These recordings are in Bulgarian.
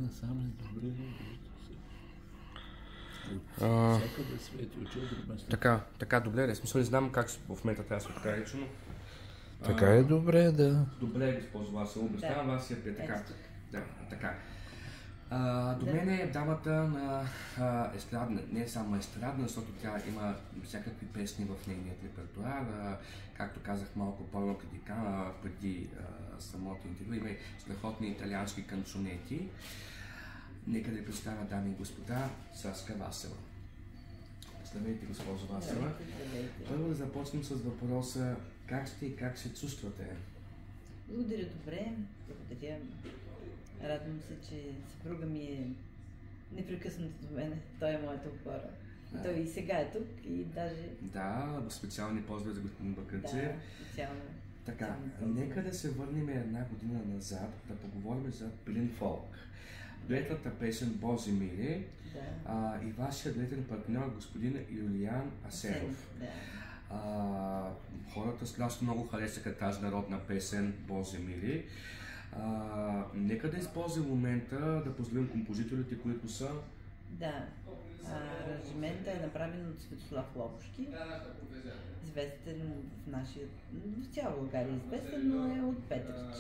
насам е добре. Всякъде свети от четири места. Така, добре, да смисъл не знам как в момента трябва да се откарича, но... Така е добре, да. Добре, госпожо Васила, обяснявам вас е така. Да, така. До мен е дамата на естрадна, не само естрадна, защото тя има всякакви песни в нейният репертуар. Както казах малко по-рано преди самото интервю, има и страхотни италиански канцонети. Нека да представя, дами и господа, Саска Васила. Здравейте, госпожо Васила. Първо да започнем с въпроса как сте и как се чувствате? Благодаря, добре. Благодаря. Радвам се, че съпруга ми е непрекъснато до мене. Той е моята опора. Той и сега е тук и даже... Да, специални поздрави за господин Бакърчев. Да, специално. Така, нека да се върнем една година назад, да поговорим за Пилин Фолк. Дуетната песен Бози Мили и вашия дуетен партньор господин Юлиан Асеров. Хората страшно много харесаха тази народна песен Бози Мили. Нека да използвам момента да поздравим композиторите, които са... Да, аранжимента е направен от Светослав Лобушки, известен в цяла България известен, но е от Петрич,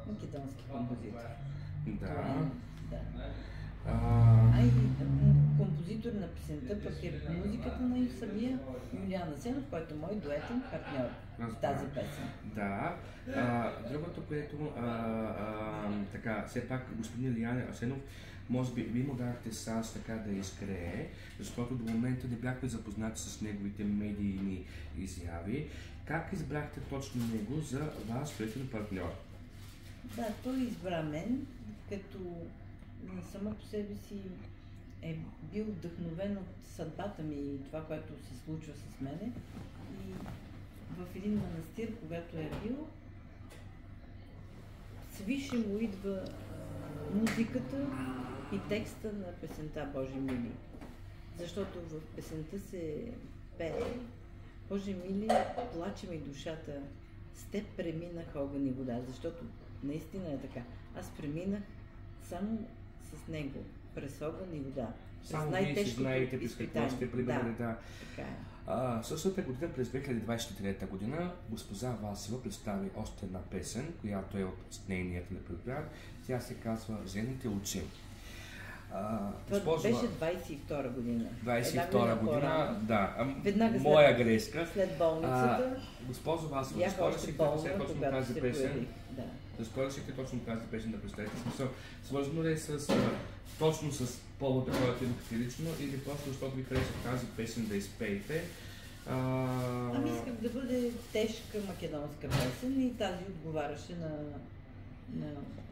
македонски композитор. Да. И композитор на песента, пък е музиката на самия Юлиан Асенов, който е мой дуетен партньор в тази песен. Да. Другото, което така, все пак господин Юлиан Асенов, може би вие му дадахте шанс така да изкрее, защото до момента не бяхте запознати с неговите медийни изяви. Как избрахте точно него за ваш дуетен партньор? Да, той избра мен, като само по себе си е бил вдъхновен от съдбата ми и това, което се случва с мене. И в един манастир, когато е бил, свише му идва музиката и текста на песента Божи мили. Защото в песента се пее Боже мили, плаче ми душата, с теб преминах огън и вода, защото наистина е така. Аз преминах само с него, през огън и вода. Само вие си знаете през какво сте преминали. Да. Така е. Същата година, през 2023 година, госпожа Васила представи още една песен, която е от нейният репертуар. Тя се казва "Зелените очи". Това беше 22-а година. 22-а година, да. Веднага моя грешка. След болницата. Госпожо Васила, защо решихте точно тази песен? Защо решихте точно тази песен да представите? Свързано ли е точно с повода, който имахте лично, или просто защото ви хареса тази песен да изпеете? Исках да бъде тежка македонска песен и тази отговаряше на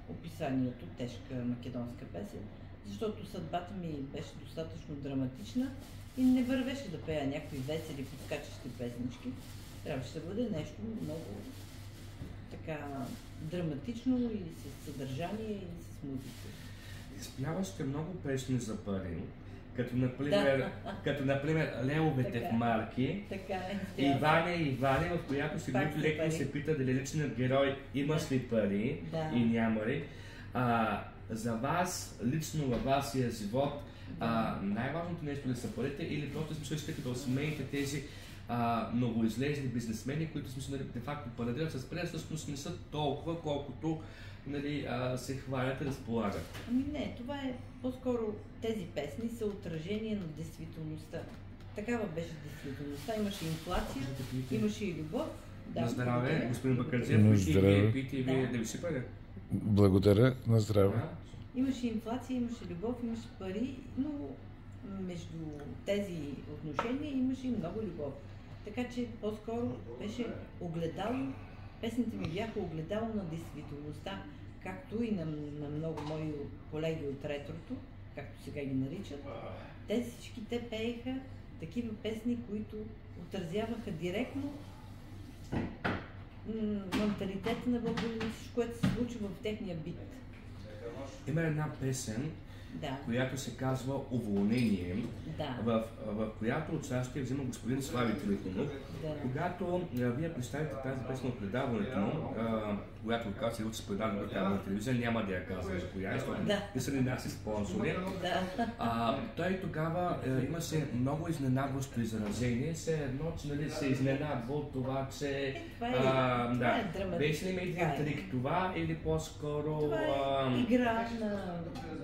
описанието тежка македонска песен, защото съдбата ми беше достатъчно драматична и не вървеше да пея някакви весели, подскачащи песнички. Трябваше да бъде нещо много така драматично и с съдържание и с музика. Изпяващите много песни за пари, като например "Левовете в марки", и Ваня, в която Сигурито леко се пита дали личният герой има ли пари и няма ли. За вас, лично във вашия живот, най-важното нещо ли са парите, или просто смисъл искате да осмеете тези новоизлезли бизнесмени, които де-факто парадират с пари, всъщност не са толкова, колкото се хвалят и разполагат? Не, това е по-скоро, тези песни са отражение на действителността. Такава беше действителността. Имаше инфлация, имаше и любов. На здраве, господин Бакърчев, и вие пийте, и вие да ви сипате. Благодаря, на здраве. Имаше инфлация, имаше любов, имаше пари, но между тези отношения имаше и много любов. Така че по-скоро беше огледало, песните ми бяха огледало на действителността, както и на много мои колеги от ретрото, както сега ги наричат. Всички те пееха такива песни, които отразяваха директно менталитета на българите, всичко, което се случва в техния бит. Има една песен, която се казва "Уволнение", да. в която участие взима господин Слави Трифонов. Когато вие представите тази песен от предаването му, която оказа се предава на такава телевизия, няма да я казвам за коя, защото не са ни наши спонсори. Той тогава имаше много изненадващо изразение, все едно, че се изненадва от това, че беше ли един трик това или по-скоро... Това е игра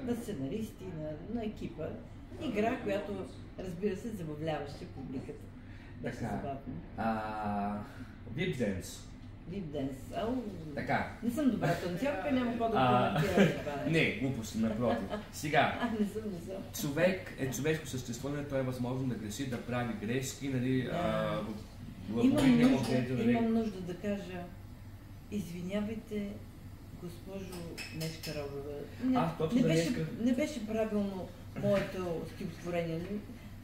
на сценаристи, на екипа. Игра, която, разбира се, забавляваше публиката. Беше забавно. Вип-денс. Вип-денс. Така. Не съм добра танцорка, няма какво да коментирам това. Не, глупости, напротив. Сега, не съм. човек е човешко съществуване, той е възможно да греши, да прави грешки, нали, Имам нужда да кажа, извинявайте, госпожо Нешка Робева. Не беше правилно моето стихотворение.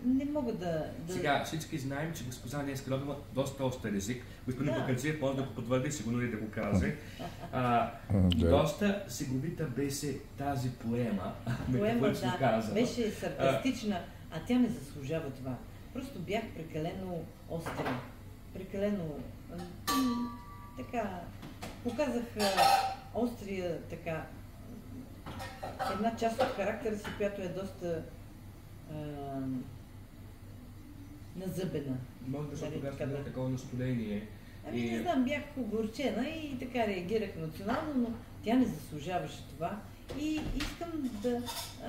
Не мога да... Сега всички знаем, че госпожа Нешка Робева доста остър език. Господин Бакърджиев може да го потвърди, сигурно ли да го каже. Доста сеговита беше тази поема. Беше саркастична, а тя не заслужава това. Просто бях прекалено остра. Прекалено... така... Показах острия така... една част от характера си, която е доста... назъбена. Може да се тогава такова настроение. Не знам, бях огорчена и така реагирах емоционално, но тя не заслужаваше това. И искам да,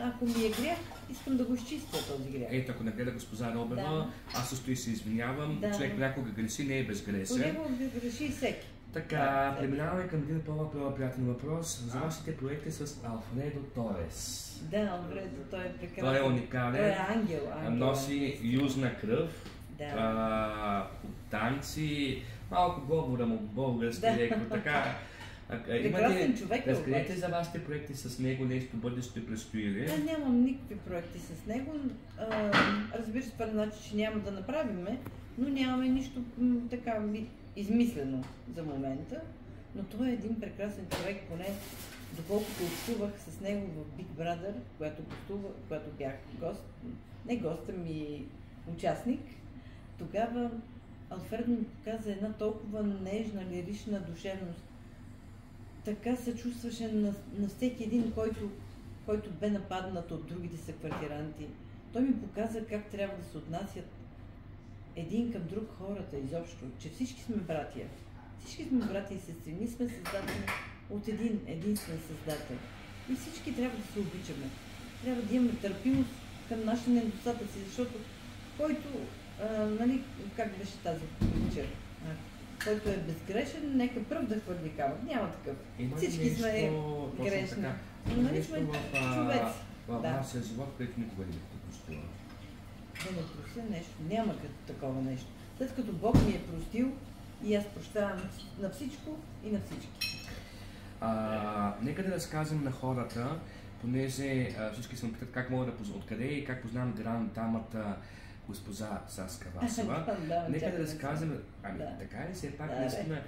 ако ми е грях, искам да го изчистя този грях. Ето, ако не гледа госпожа Робева, аз също и се извинявам. Човек някога греши, не е безгрешен. Понякога греши всеки. Така, преминаваме към един по-приятен въпрос за вашите проекти с Алфредо Торес. Да, Алфредо, той е прекрасен. Той е уникален. Той е ангел. Носи южна кръв, танци, малко говоря му български, леко така. Прекрасен човек. Разкажете за вашите проекти с него, нещо бъдеще предстои ли? Нямам никакви проекти с него. Разбира се, това не значи, че няма да направиме, но нямаме нищо така измислено за момента. Но той е един прекрасен човек, поне доколкото общувах с него в Big Brother, когато бях гост, не гост, ами участник. Тогава Алфредо ми показа една толкова нежна, лирична душевност. Така се чувстваше на всеки един, който бе нападнат от другите съквартиранти. Той ми показа как трябва да се отнасят един към друг хората изобщо, че всички сме братия. Всички сме братия и сестри. Ние сме създадени от един единствен създател. И всички трябва да се обичаме. Трябва да имаме търпимост към нашите недостатъци, защото който, нали, как беше тази притча? Който е безгрешен, нека пръв да хвърли камък. Няма такъв. Всички сме грешни. Нали сме човеци. В нашия живот, където никога не бихте простила. Да не простя нещо. Няма такова нещо. След като Бог ми е простил, и аз прощавам на всичко и на всички. Нека да разказвам на хората, понеже всички се ме питат как мога да откъде и как познавам гранд-дамата госпожа Саска Васева. Нека да разказвам, така ли все пак наистина,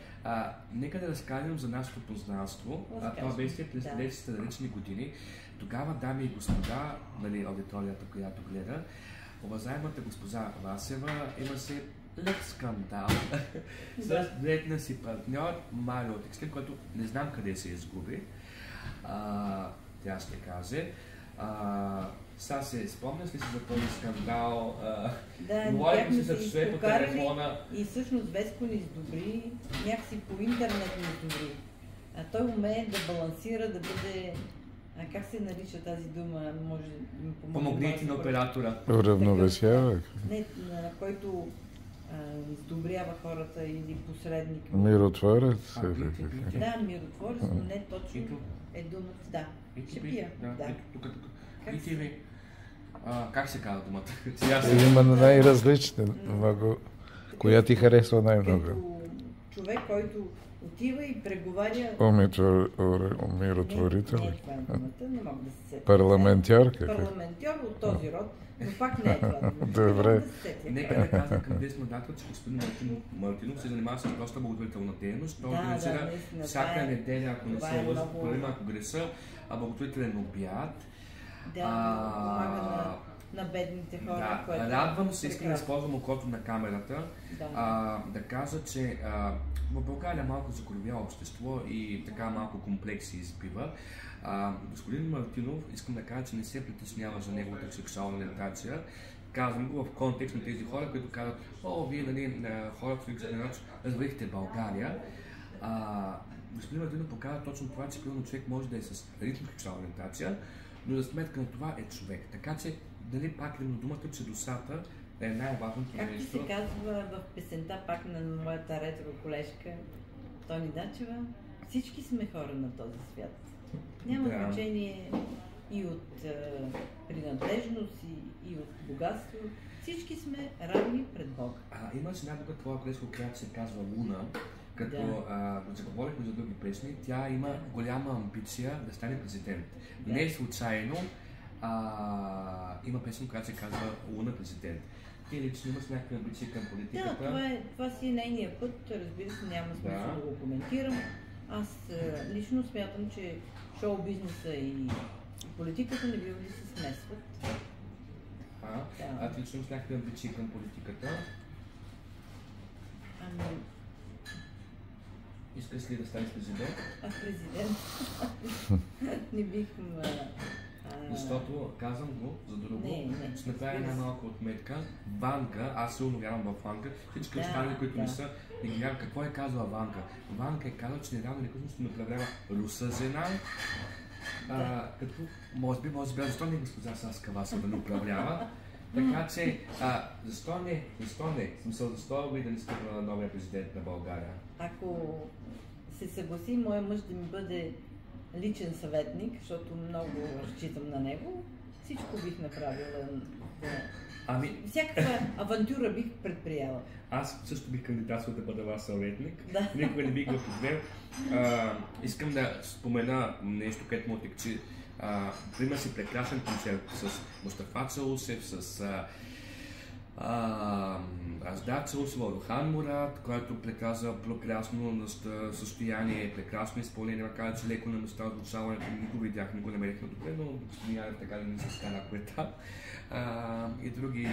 нека да разказвам за нашето познанство. Това беше през 1900 години. Тогава, дами и господа, нали, аудиторията, която гледа, уважаемата госпожа Васева имаше лек скандал с двете си партньор Марио Текстил, който не знам къде се изгуби. Тя ще каже. Сега се спомняш ли си за този скандал? Да, се за часове по телефона. И всъщност Веско ни издобри, някакси по интернет ни издобри. Той умее да балансира, да бъде... как се нарича тази дума? Може да ми помогне. Помогнете на оператора. Уравновесява. Не, на който издобрява хората или посредник. Миротворец? Да, миротворец, но не точно е думата. Да, ще пия. И ти ви. Как се казва думата? Има най-различни. Коя ти харесва най-много? Като човек, който отива и преговаря... Умиротворител? Не, това е думата, не мога да се сетя. Парламентьор? Парламентьор от този род, но пак не е това. Добре. Нека да казвам към днешна дата, че господин Мартинов се занимава с доста благотворителна дейност. Той организира всяка неделя, ако не се лъжа, ако греша, благотворителен обяд. помага на бедните хора. Да, радвам се, искам да използвам окото на камерата, да кажа, че в България малко закоравяло общество и така малко комплекси избива. Господин Мартинов, искам да кажа, че не се притеснява за неговата сексуална ориентация. Казвам го в контекст на тези хора, които казват: вие, нали, хората, които се развалихте България. Господин Мартинов показва точно това, че примерно човек може да е с различна сексуална ориентация, но за сметка на това е човек. Така че, дали пак думата, че душата е най-важното нещо. Както се казва в песента пак на моята ретро колежка Тони Дачева, всички сме хора на този свят. Няма значение и от принадлежност, и от богатство. Всички сме равни пред Бога. Имаш една друга твоя колежка, която се казва Луна, като заговорихме за други песни. Тя има голяма амбиция да стане президент. Не е случайно има песен, която се казва Луна президент. Ти лично имаш някакви амбиции към политиката? Да, това си е нейният път, разбира се, няма смисъл да го коментирам. Аз лично смятам, че шоу-бизнеса и политиката не бива да се смесват. Ти лично имаш някакви амбиции към политиката? Искаш ли да станеш президент? Президент? Не бих... Защото, казвам го за друго, ще направя една малка отметка. Ванка, аз силно вярвам в Ванка, всички останали, които не са, не ги вярвам. Какво е казала Ванка? Ванка е казала, че недавно некъсно ще направлява руса жена, като може би, защо не госпожа Саска Васова да не управлява? Така че, защо не? Защо ви да не стъпва на новия президент на България? Ако се съгласи моя мъж да ми бъде личен съветник, защото много разчитам на него, всичко бих направила. Всякаква авантюра бих предприяла. Аз също бих кандидатствал да бъда ваш съветник. Никога не бих го подвел. Искам да спомена нещо, което му отекчи. Пример си прекрасен концерт с Мустафа Чаусев, с Аздар Чаусев, Орхан Мурат, който преказа прекрасно състояние, прекрасно изпълнение, макар че леко на места отзвучаването, не го видях, не го намерихме добре, но господин Янев така да не се скана коета. И други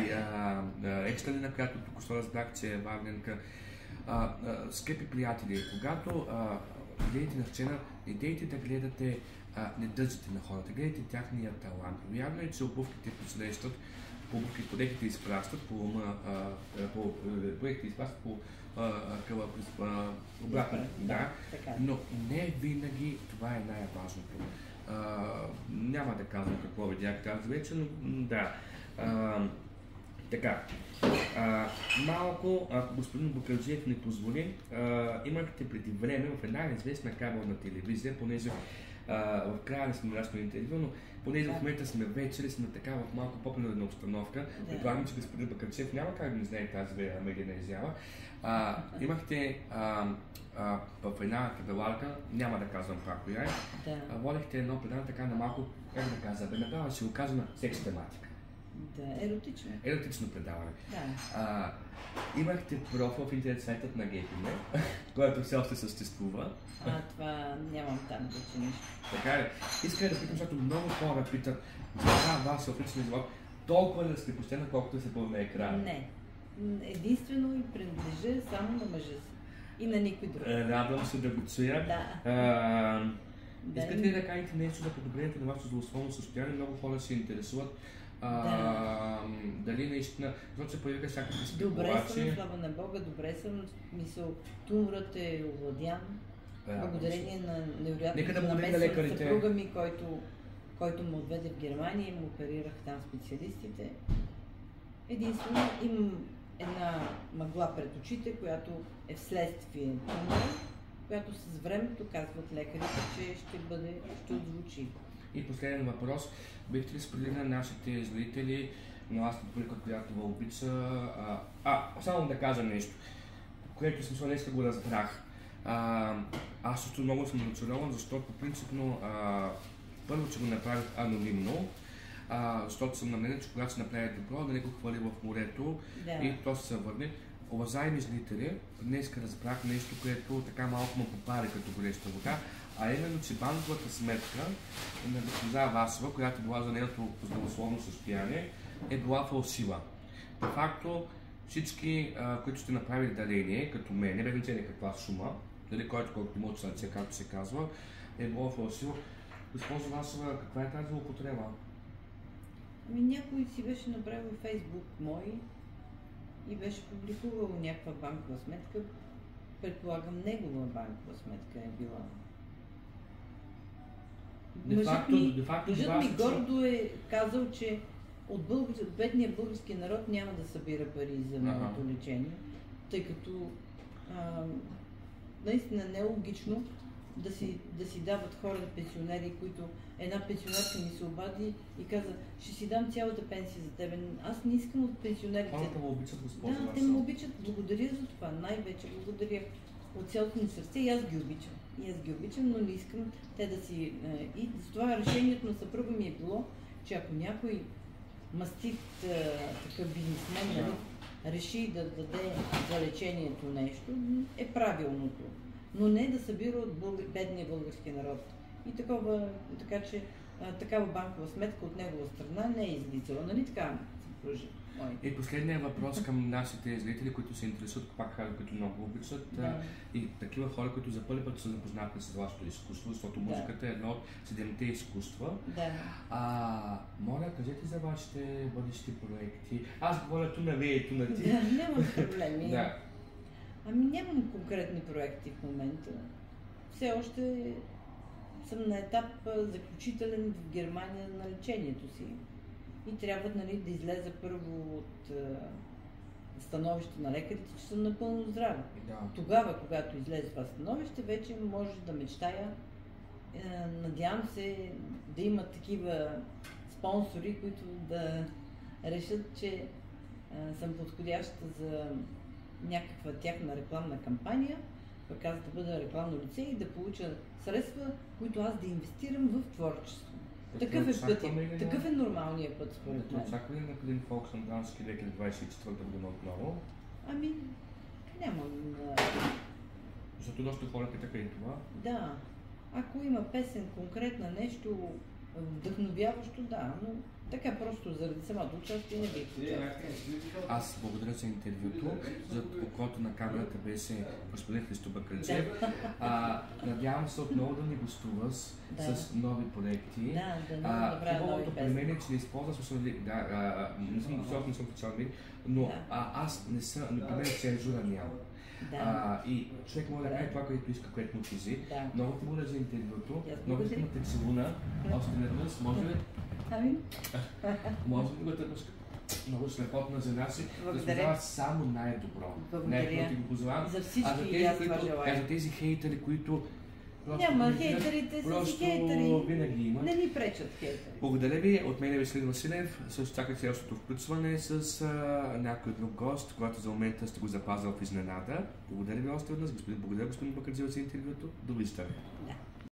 Екстралина, която тук разбрах, че е варненка. Скъпи приятели, когато гледате на сцена, не дейте да гледате, не държите на хората, гледайте тяхния талант. Вярно е, че обувките посрещат, подехите изпращат по ума, обратно, но не винаги това е най-важното. Няма да казвам какво видях тази вечер, но да. Така, малко, ако господин Букърджиев не позволи, имахте преди време в една известна кабелна телевизия, понеже в края не сме разно интервю, но понеже в момента сме вечери, сме така в малко по-принудена обстановка. Предполагам, че господин Бакърчев няма как да не знае тази медийна изява. Имахте в една кабеларка, няма да казвам пак коя е, водихте едно предаване така на малко, как да кажа, направо ще го кажа на секс тематика. Да, еротично. Еротично предаване. Имахте профил в интернет сайтът на Гейпине, който все още съществува. Това нямам там вече нищо. Така ли? Искам да питам, защото много хора питат за вас в личния живот, толкова да сте почтена, колкото се на екрана. Не. Единствено и принадлежа само на мъжа си. И на никой друг. Радвам се да го чуя. Искате ли да кажете нещо за подобрението на вашето здравословно състояние? Много хора се интересуват. Дали наистина, защото се появиха всякакви спекулации. Добре съм, слава на Бога, добре съм. Мисъл, туморът е овладян. Благодарение на невероятната намеса на съпруга ми, който му отведе в Германия и му оперирах там специалистите. Единствено имам една мъгла пред очите, която е вследствие тумора, която с времето казват лекарите, че ще отзвучи. И последен въпрос. Бихте ли сподели на нашите зрители, на вас публика, която ви обича? Само да кажа нещо, което смисъл днеска го разбрах. Аз също много съм разочарован, защото принципно първо, че го направих анонимно, защото съм на мнение, че когато се направи добро, да не го хвали в морето и то се върне. Уважаеми зрители, днес разбрах нещо, което така малко ме попари като гореща вода. а именно, че банковата сметка на госпожа Васова, която била за нейното здравословно състояние, е била фалшива. По факто всички, които сте направили дарение, като мен, без значение каква сума, дали който колкото има от сърце, както се казва, е било фалшиво. Госпожо Васова, каква е тази употреба? Ами някой си беше направил Фейсбук мой и беше публикувал някаква банкова сметка. Предполагам, негова банкова сметка е била. Мъжът ми гордо е казал, че от бедния български народ няма да събира пари за моето лечение, тъй като наистина не е логично да си дават хората пенсионери, които една пенсионерка ми се обади и каза, ще си дам цялата пенсия за тебе. Аз не искам от пенсионерите. Хората му обичат, госпожо Васова. Да, те ме обичат. Благодаря за това. Най-вече благодаря от цялото ми сърце и аз ги обичам. Но не искам те да си... И за това решението на съпруга ми е било, че ако някой мастит такъв бизнесмен реши да даде за лечението нещо, е правилното. Но не да събира от бедния български народ. И така че такава банкова сметка от негова страна не е излизала. Нали така, съпружи? И последният въпрос към нашите зрители, които се интересуват, пак хора, които много обичат, и такива хора, които за първи път са запознати с вашето изкуство, защото музиката е едно от 7-те изкуства. Моля, кажете за вашите бъдещи проекти. Аз говоря ту на вие и ту на ти. Нямам проблеми. Ами нямам конкретни проекти в момента. Все още съм на етап заключителен в Германия на лечението си. И трябва да излеза първо от становище на лекарите, че съм напълно здрава. Тогава, когато излезе това становище, вече може да мечтая. Надявам се да има такива спонсори, които да решат, че съм подходяща за някаква тяхна рекламна кампания, пък аз да бъда рекламно лице и да получа средства, които аз да инвестирам в творчество. Такъв е пътя. Такъв е нормалният път, според мен. Очаква ли на един фолк на Дрански 2024 година отново? Ами, нямам. Защото доста хора питаха и това. Да. Ако има песен, конкретна нещо вдъхновяващо, да, но така просто заради самото участие не бих участвал. Аз благодаря за интервюто, за окото на камерата беше господин Христо Бакърджев. Надявам се отново да ни гостува с нови проекти. Хубавото при мен е, че не използвам не съм социален медий, но аз не при мен цензура няма. И човек може да каже това, което иска, което му чизи. Много ти благодаря за интервюто. Много ти имате целуна. Още веднъж, може ли? Може ли да търпаш много слепотна за нас и да спознава само най-добро? Благодаря. За всички и аз това желая. За тези хейтери, които няма, хейтерите са си хейтери. Винаги има. Не ни пречат хейтери. Благодаря ви. От мен е Веселин Василев. Също чаках следващото включване с някой друг гост, който за момента сте го запазил в изненада. Благодаря ви още веднъж. Благодаря господин Бакърджев за интервюто. Довиждане.